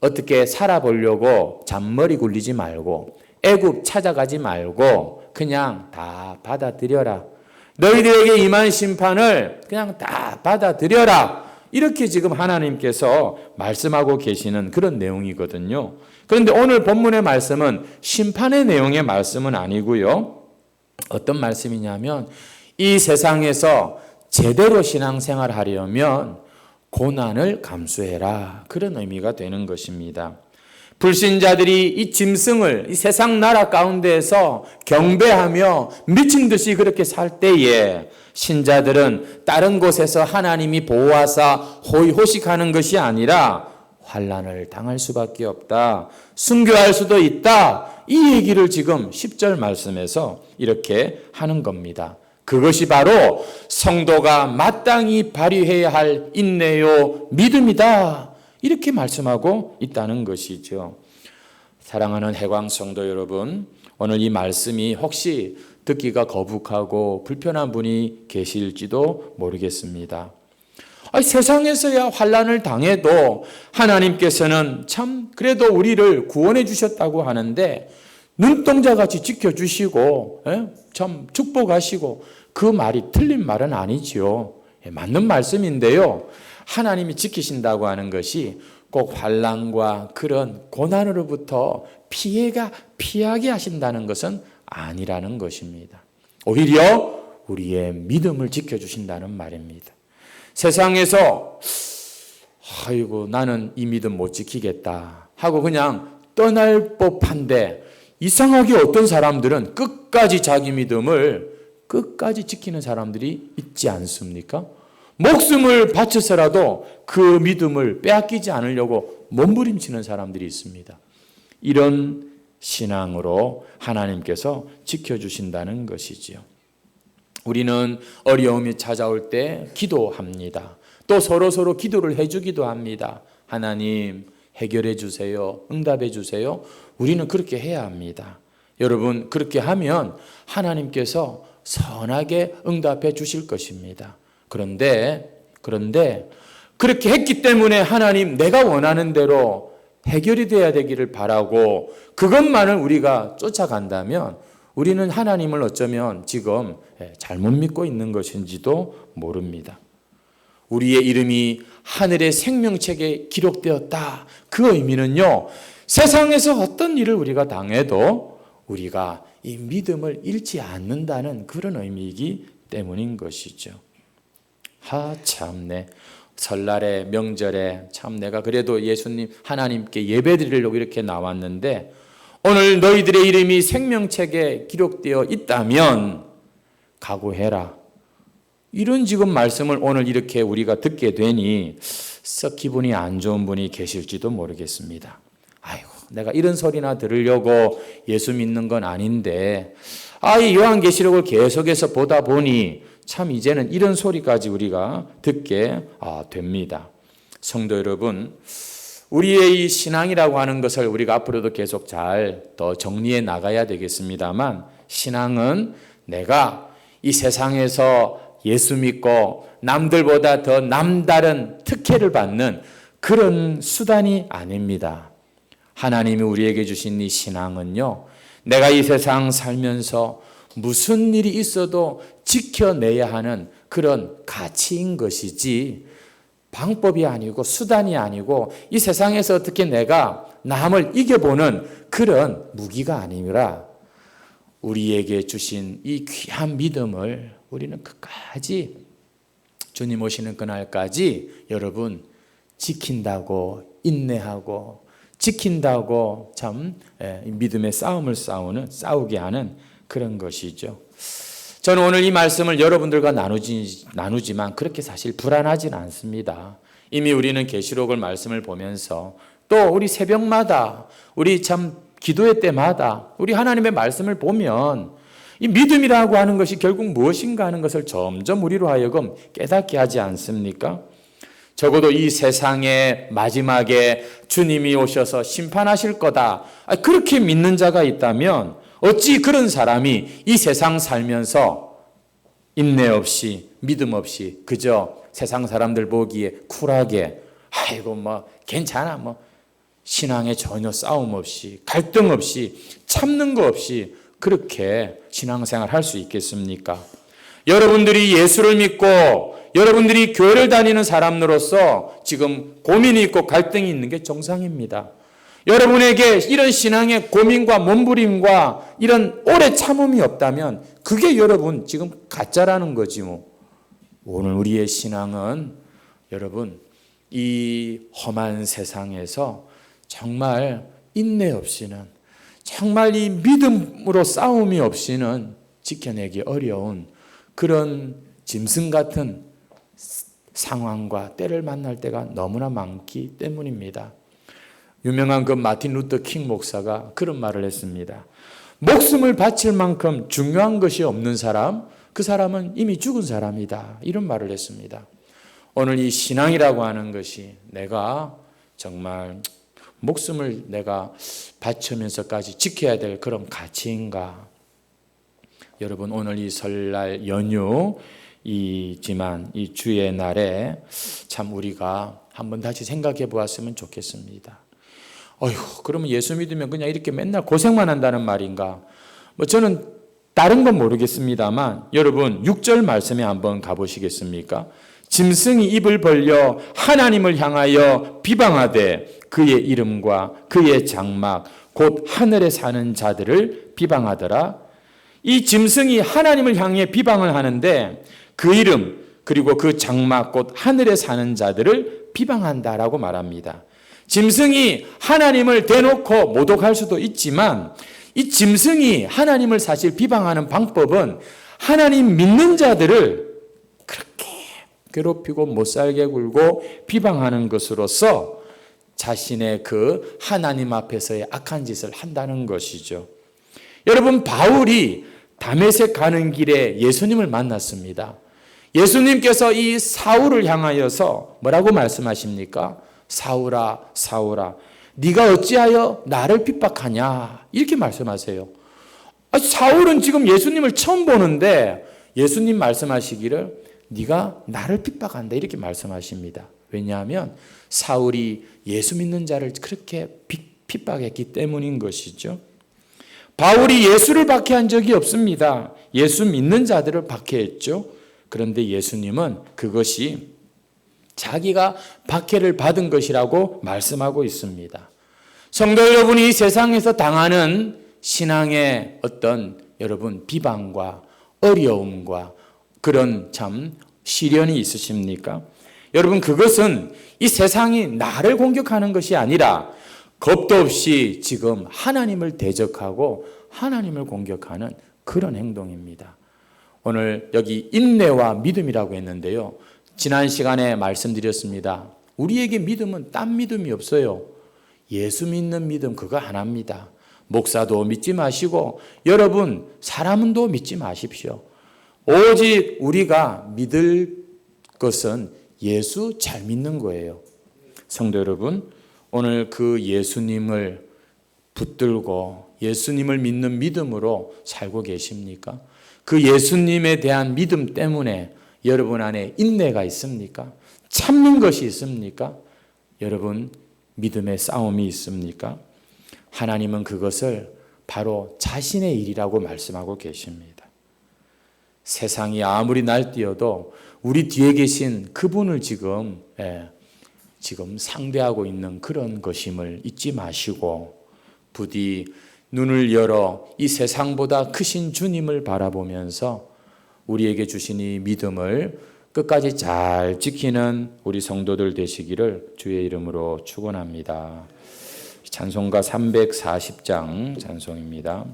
어떻게 살아보려고 잔머리 굴리지 말고 애굽 찾아가지 말고 그냥 다 받아들여라. 너희들에게 임한 심판을 그냥 다 받아들여라. 이렇게 지금 하나님께서 말씀하고 계시는 그런 내용이거든요. 그런데 오늘 본문의 말씀은 심판의 내용의 말씀은 아니고요. 어떤 말씀이냐면 이 세상에서 제대로 신앙생활 하려면 고난을 감수해라. 그런 의미가 되는 것입니다. 불신자들이 이 짐승을 이 세상 나라 가운데에서 경배하며 미친 듯이 그렇게 살 때에 신자들은 다른 곳에서 하나님이 보호하사 호의호식하는 것이 아니라 환난을 당할 수밖에 없다. 순교할 수도 있다. 이 얘기를 지금 10절 말씀에서 이렇게 하는 겁니다. 그것이 바로 성도가 마땅히 발휘해야 할 인내요 믿음이다. 이렇게 말씀하고 있다는 것이죠. 사랑하는 해광 성도 여러분, 오늘 이 말씀이 혹시 듣기가 거북하고 불편한 분이 계실지도 모르겠습니다. 세상에서야 환난을 당해도 하나님께서는 참 그래도 우리를 구원해 주셨다고 하는데 눈동자같이 지켜주시고 참 축복하시고 그 말이 틀린 말은 아니지요. 맞는 말씀인데요. 하나님이 지키신다고 하는 것이 꼭 환난과 그런 고난으로부터 피하게 하신다는 것은 아니라는 것입니다. 오히려 우리의 믿음을 지켜주신다는 말입니다. 세상에서 아이고 나는 이 믿음 못 지키겠다 하고 그냥 떠날 법한데 이상하게 어떤 사람들은 끝까지 자기 믿음을 끝까지 지키는 사람들이 있지 않습니까? 목숨을 바쳐서라도 그 믿음을 빼앗기지 않으려고 몸부림치는 사람들이 있습니다. 이런 신앙으로 하나님께서 지켜주신다는 것이지요. 우리는 어려움이 찾아올 때 기도합니다. 또 서로 기도를 해주기도 합니다. 하나님 해결해 주세요. 응답해 주세요. 우리는 그렇게 해야 합니다. 여러분 그렇게 하면 하나님께서 선하게 응답해 주실 것입니다. 그런데 그렇게 했기 때문에 하나님 내가 원하는 대로 해결이 돼야 되기를 바라고 그것만을 우리가 쫓아간다면 우리는 하나님을 어쩌면 지금 잘못 믿고 있는 것인지도 모릅니다. 우리의 이름이 하늘의 생명책에 기록되었다. 그 의미는요. 세상에서 어떤 일을 우리가 당해도 우리가 이 믿음을 잃지 않는다는 그런 의미이기 때문인 것이죠. 참네. 설날에 명절에 참 내가 그래도 예수님 하나님께 예배드리려고 이렇게 나왔는데 오늘 너희들의 이름이 생명책에 기록되어 있다면 각오해라. 이런 지금 말씀을 오늘 이렇게 우리가 듣게 되니 썩 기분이 안 좋은 분이 계실지도 모르겠습니다. 아이고, 내가 이런 소리나 들으려고 예수 믿는 건 아닌데, 이 요한계시록을 계속해서 보다 보니 참 이제는 이런 소리까지 우리가 듣게 됩니다. 성도 여러분, 우리의 이 신앙이라고 하는 것을 우리가 앞으로도 계속 잘 더 정리해 나가야 되겠습니다만, 신앙은 내가 이 세상에서 예수 믿고 남들보다 더 남다른 특혜를 받는 그런 수단이 아닙니다. 하나님이 우리에게 주신 이 신앙은요, 내가 이 세상 살면서 무슨 일이 있어도 지켜내야 하는 그런 가치인 것이지 방법이 아니고 수단이 아니고 이 세상에서 어떻게 내가 남을 이겨보는 그런 무기가 아니라 우리에게 주신 이 귀한 믿음을 우리는 끝까지 주님 오시는 그날까지 여러분 지킨다고 인내하고 지킨다고 참 믿음의 싸움을 싸우게 하는 그런 것이죠. 저는 오늘 이 말씀을 여러분들과 나누지만 그렇게 사실 불안하진 않습니다. 이미 우리는 계시록을 말씀을 보면서 또 우리 새벽마다 우리 참 기도회 때마다 우리 하나님의 말씀을 보면 이 믿음이라고 하는 것이 결국 무엇인가 하는 것을 점점 우리로 하여금 깨닫게 하지 않습니까? 적어도 이 세상의 마지막에 주님이 오셔서 심판하실 거다. 그렇게 믿는 자가 있다면 어찌 그런 사람이 이 세상 살면서 인내 없이 믿음 없이 그저 세상 사람들 보기에 쿨하게 아이고 괜찮아 신앙에 전혀 싸움 없이 갈등 없이 참는 거 없이 그렇게 신앙생활 할 수 있겠습니까? 여러분들이 예수를 믿고 여러분들이 교회를 다니는 사람으로서 지금 고민이 있고 갈등이 있는 게 정상입니다. 여러분에게 이런 신앙의 고민과 몸부림과 이런 오래 참음이 없다면 그게 여러분 지금 가짜라는 거지 오늘 우리의 신앙은 여러분 이 험한 세상에서 정말 인내 없이는 정말 이 믿음으로 싸움이 없이는 지켜내기 어려운 그런 짐승 같은 상황과 때를 만날 때가 너무나 많기 때문입니다. 유명한 그 마틴 루터 킹 목사가 그런 말을 했습니다. 목숨을 바칠 만큼 중요한 것이 없는 사람, 그 사람은 이미 죽은 사람이다. 이런 말을 했습니다. 오늘 이 신앙이라고 하는 것이 내가 정말 목숨을 내가 바치면서까지 지켜야 될 그런 가치인가? 여러분 오늘 이 설날 연휴이지만 이 주의 날에 참 우리가 한번 다시 생각해 보았으면 좋겠습니다. 그러면 예수 믿으면 그냥 이렇게 맨날 고생만 한다는 말인가? 저는 다른 건 모르겠습니다만 여러분 6절 말씀에 한번 가보시겠습니까? 짐승이 입을 벌려 하나님을 향하여 비방하되 그의 이름과 그의 장막 곧 하늘에 사는 자들을 비방하더라. 이 짐승이 하나님을 향해 비방을 하는데 그 이름 그리고 그 장막 곧 하늘에 사는 자들을 비방한다라고 말합니다. 짐승이 하나님을 대놓고 모독할 수도 있지만 이 짐승이 하나님을 사실 비방하는 방법은 하나님 믿는 자들을 그렇게 괴롭히고 못살게 굴고 비방하는 것으로서 자신의 그 하나님 앞에서의 악한 짓을 한다는 것이죠. 여러분 바울이 다메섹 가는 길에 예수님을 만났습니다. 예수님께서 이 사울을 향하여서 뭐라고 말씀하십니까? 사울아 사울아 네가 어찌하여 나를 핍박하냐 이렇게 말씀하세요. 사울은 지금 예수님을 처음 보는데 예수님 말씀하시기를 네가 나를 핍박한다 이렇게 말씀하십니다. 왜냐하면 사울이 예수 믿는 자를 그렇게 핍박했기 때문인 것이죠. 바울이 예수를 박해한 적이 없습니다. 예수 믿는 자들을 박해했죠. 그런데 예수님은 그것이 자기가 박해를 받은 것이라고 말씀하고 있습니다. 성도 여러분이 이 세상에서 당하는 신앙의 어떤 여러분 비방과 어려움과 그런 참 시련이 있으십니까? 여러분, 그것은 이 세상이 나를 공격하는 것이 아니라 겁도 없이 지금 하나님을 대적하고 하나님을 공격하는 그런 행동입니다. 오늘 여기 인내와 믿음이라고 했는데요. 지난 시간에 말씀드렸습니다. 우리에게 믿음은 딴 믿음이 없어요. 예수 믿는 믿음 그거 하나입니다. 목사도 믿지 마시고 여러분 사람도 믿지 마십시오. 오직 우리가 믿을 것은 예수 잘 믿는 거예요. 성도 여러분, 오늘 그 예수님을 붙들고 예수님을 믿는 믿음으로 살고 계십니까? 그 예수님에 대한 믿음 때문에 여러분 안에 인내가 있습니까? 참는 것이 있습니까? 여러분 믿음의 싸움이 있습니까? 하나님은 그것을 바로 자신의 일이라고 말씀하고 계십니다. 세상이 아무리 날뛰어도 우리 뒤에 계신 그분을 지금 상대하고 있는 그런 것임을 잊지 마시고 부디 눈을 열어 이 세상보다 크신 주님을 바라보면서 우리에게 주신 이 믿음을 끝까지 잘 지키는 우리 성도들 되시기를 주의 이름으로 축원합니다. 찬송가 340장 찬송입니다.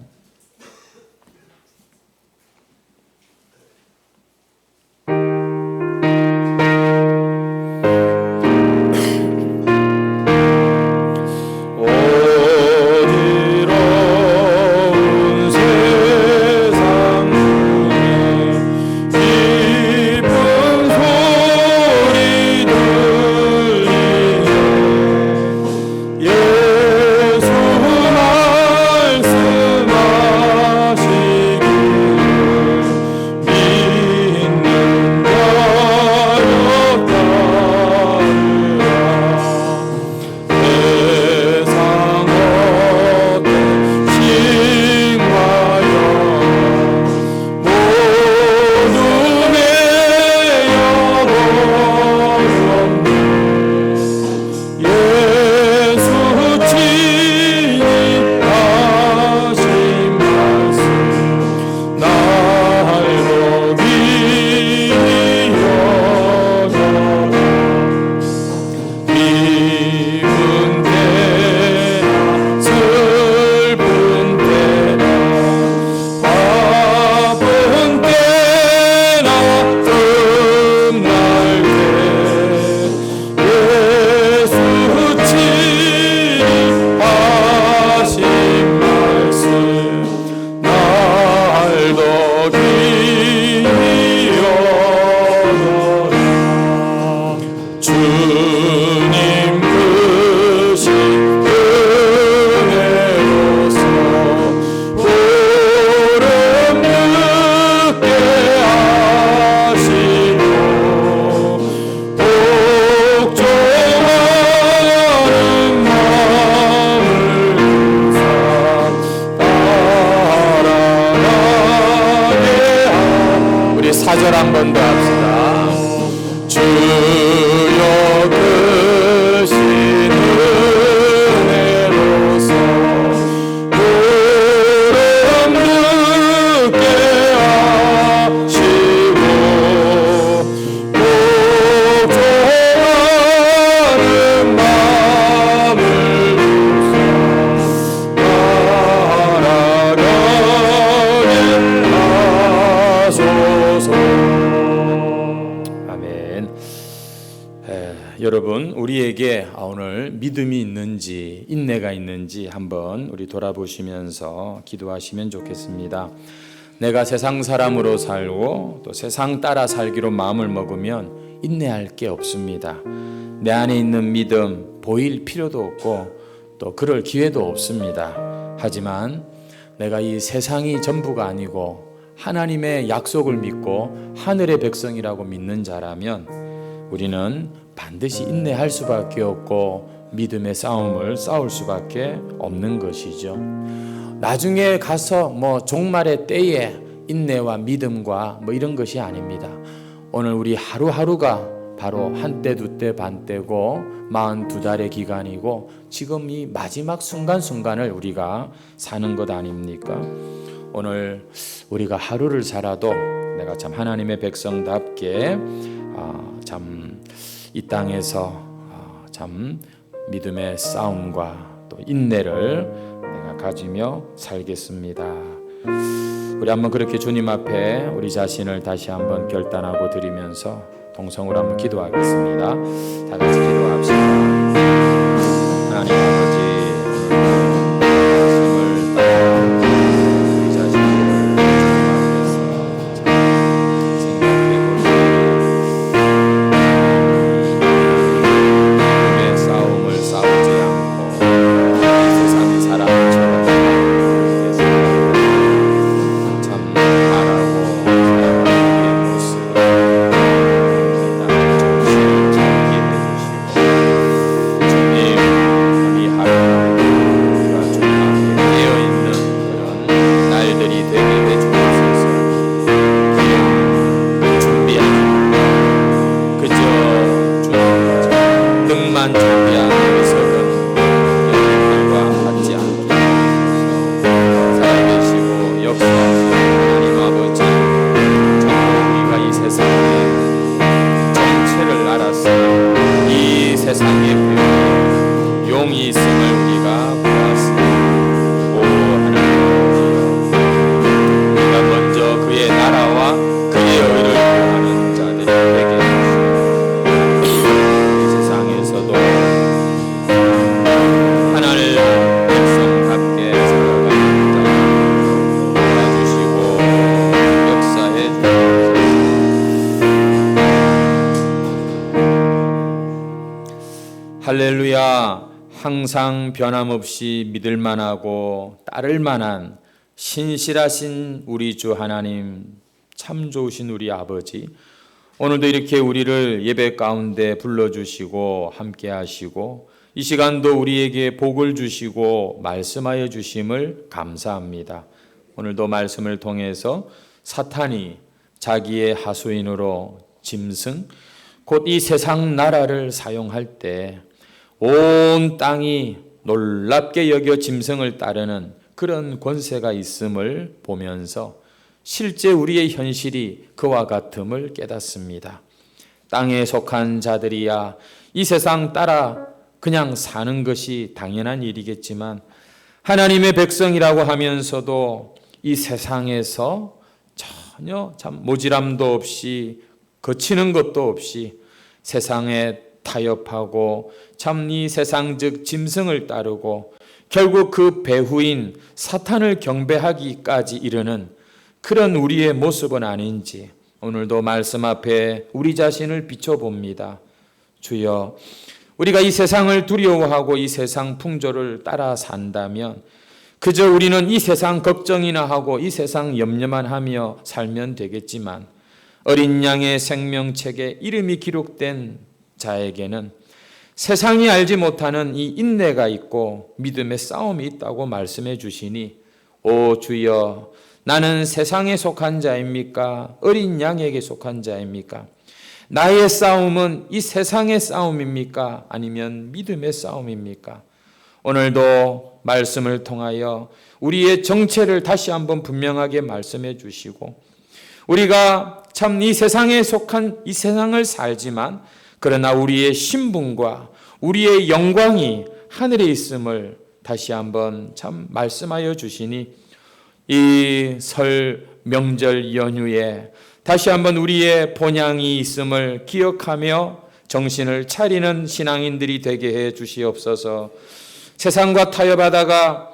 여러분, 우리에게 오늘 믿음이 있는지 인내가 있는지 한번 우리 돌아보시면서 기도하시면 좋겠습니다. 내가 세상 사람으로 살고 또 세상 따라 살기로 마음을 먹으면 인내할 게 없습니다. 내 안에 있는 믿음 보일 필요도 없고 또 그럴 기회도 없습니다. 하지만 내가 이 세상이 전부가 아니고 하나님의 약속을 믿고 하늘의 백성이라고 믿는 자라면 우리는 반드시 인내할 수밖에 없고 믿음의 싸움을 싸울 수밖에 없는 것이죠. 나중에 가서 종말의 때에 인내와 믿음과 이런 것이 아닙니다. 오늘 우리 하루하루가 바로 한때 두때 반때고 42달의 기간이고 지금 이 마지막 순간순간을 우리가 사는 것 아닙니까? 오늘 우리가 하루를 살아도 내가 참 하나님의 백성답게 참 이 땅에서 참 믿음의 싸움과 또 인내를 내가 가지며 살겠습니다. 우리 한번 그렇게 주님 앞에 우리 자신을 다시 한번 결단하고 드리면서 동성으로 한번 기도하겠습니다. 다 같이 기도합시다. 하나님 아버지, 할렐루야. 항상 변함없이 믿을만하고 따를만한 신실하신 우리 주 하나님, 참 좋으신 우리 아버지, 오늘도 이렇게 우리를 예배 가운데 불러주시고 함께 하시고 이 시간도 우리에게 복을 주시고 말씀하여 주심을 감사합니다. 오늘도 말씀을 통해서 사탄이 자기의 하수인으로 짐승, 곧 이 세상 나라를 사용할 때 온 땅이 놀랍게 여겨 짐승을 따르는 그런 권세가 있음을 보면서 실제 우리의 현실이 그와 같음을 깨닫습니다. 땅에 속한 자들이야 이 세상 따라 그냥 사는 것이 당연한 일이겠지만 하나님의 백성이라고 하면서도 이 세상에서 전혀 참 모지람도 없이 거치는 것도 없이 세상에 타협하고 참 이 세상적 짐승을 따르고 결국 그 배후인 사탄을 경배하기까지 이르는 그런 우리의 모습은 아닌지 오늘도 말씀 앞에 우리 자신을 비춰봅니다. 주여, 우리가 이 세상을 두려워하고 이 세상 풍조를 따라 산다면 그저 우리는 이 세상 걱정이나 하고 이 세상 염려만 하며 살면 되겠지만 어린 양의 생명책에 이름이 기록된 자에게는 세상이 알지 못하는 이 인내가 있고 믿음의 싸움이 있다고 말씀해 주시니 오 주여, 나는 세상에 속한 자입니까? 어린 양에게 속한 자입니까? 나의 싸움은 이 세상의 싸움입니까? 아니면 믿음의 싸움입니까? 오늘도 말씀을 통하여 우리의 정체를 다시 한번 분명하게 말씀해 주시고 우리가 참 이 세상에 속한 이 세상을 살지만 그러나 우리의 신분과 우리의 영광이 하늘에 있음을 다시 한번 참 말씀하여 주시니 이 설 명절 연휴에 다시 한번 우리의 본향이 있음을 기억하며 정신을 차리는 신앙인들이 되게 해 주시옵소서. 세상과 타협하다가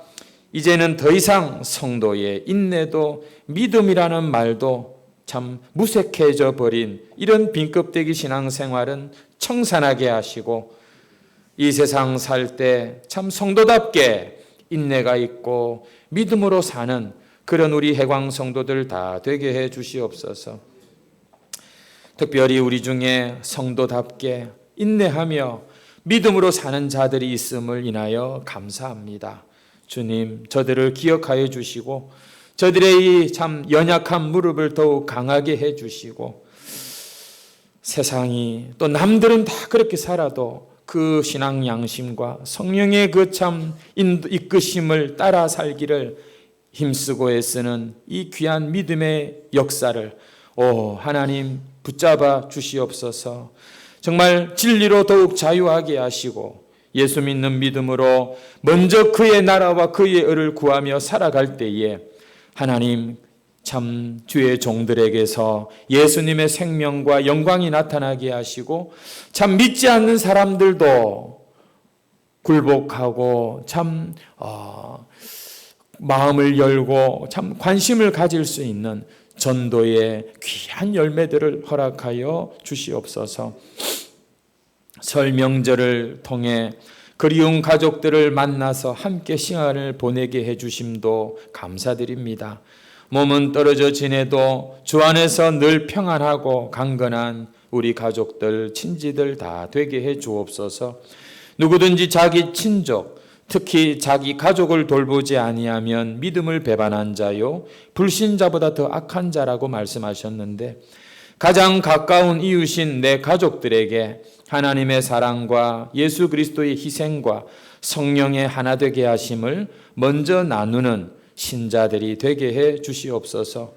이제는 더 이상 성도의 인내도 믿음이라는 말도 참 무색해져 버린 이런 빈껍데기 신앙생활은 청산하게 하시고 이 세상 살 때 참 성도답게 인내가 있고 믿음으로 사는 그런 우리 해광 성도들 다 되게 해 주시옵소서. 특별히 우리 중에 성도답게 인내하며 믿음으로 사는 자들이 있음을 인하여 감사합니다. 주님, 저들을 기억하여 주시고 저들의 이 참 연약한 무릎을 더욱 강하게 해 주시고 세상이 또 남들은 다 그렇게 살아도 그 신앙 양심과 성령의 그 참 이끄심을 따라 살기를 힘쓰고 애쓰는 이 귀한 믿음의 역사를 하나님 붙잡아 주시옵소서. 정말 진리로 더욱 자유하게 하시고 예수 믿는 믿음으로 먼저 그의 나라와 그의 의를 구하며 살아갈 때에 하나님 참 주의 종들에게서 예수님의 생명과 영광이 나타나게 하시고 참 믿지 않는 사람들도 굴복하고 참 마음을 열고 참 관심을 가질 수 있는 전도의 귀한 열매들을 허락하여 주시옵소서. 설 명절을 통해 그리운 가족들을 만나서 함께 시간을 보내게 해주심도 감사드립니다. 몸은 떨어져 지내도 주 안에서 늘 평안하고 강건한 우리 가족들, 친지들 다 되게 해 주옵소서. 누구든지 자기 친족, 특히 자기 가족을 돌보지 아니하면 믿음을 배반한 자요 불신자보다 더 악한 자라고 말씀하셨는데 가장 가까운 이웃인 내 가족들에게 하나님의 사랑과 예수 그리스도의 희생과 성령의 하나 되게 하심을 먼저 나누는 신자들이 되게 해 주시옵소서.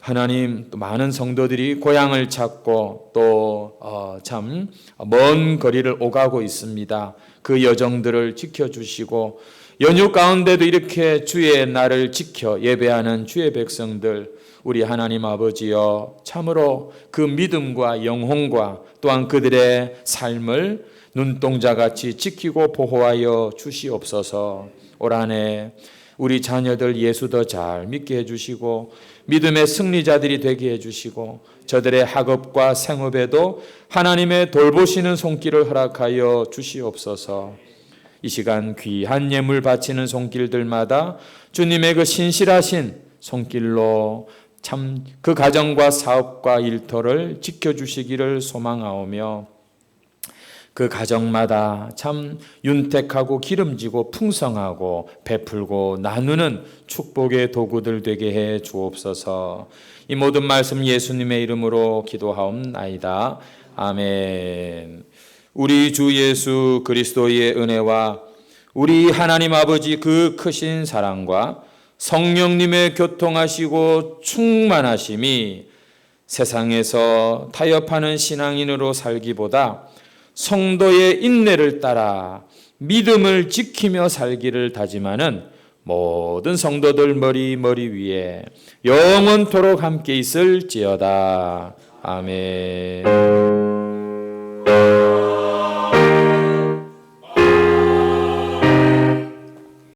하나님, 또 많은 성도들이 고향을 찾고 또 참 먼 거리를 오가고 있습니다. 그 여정들을 지켜주시고 연휴 가운데도 이렇게 주의 날을 지켜 예배하는 주의 백성들, 우리 하나님 아버지여 참으로 그 믿음과 영혼과 또한 그들의 삶을 눈동자같이 지키고 보호하여 주시옵소서. 올 한해 우리 자녀들 예수 더 잘 믿게 해주시고 믿음의 승리자들이 되게 해주시고 저들의 학업과 생업에도 하나님의 돌보시는 손길을 허락하여 주시옵소서. 이 시간 귀한 예물 바치는 손길들마다 주님의 그 신실하신 손길로 참 그 가정과 사업과 일터를 지켜주시기를 소망하오며 그 가정마다 참 윤택하고 기름지고 풍성하고 베풀고 나누는 축복의 도구들 되게 해 주옵소서. 이 모든 말씀 예수님의 이름으로 기도하옵나이다. 아멘. 우리 주 예수 그리스도의 은혜와 우리 하나님 아버지 그 크신 사랑과 성령님의 교통하시고 충만하심이 세상에서 타협하는 신앙인으로 살기보다 성도의 인내를 따라 믿음을 지키며 살기를 다짐하는 모든 성도들 머리 위에 영원토록 함께 있을지어다. 아멘.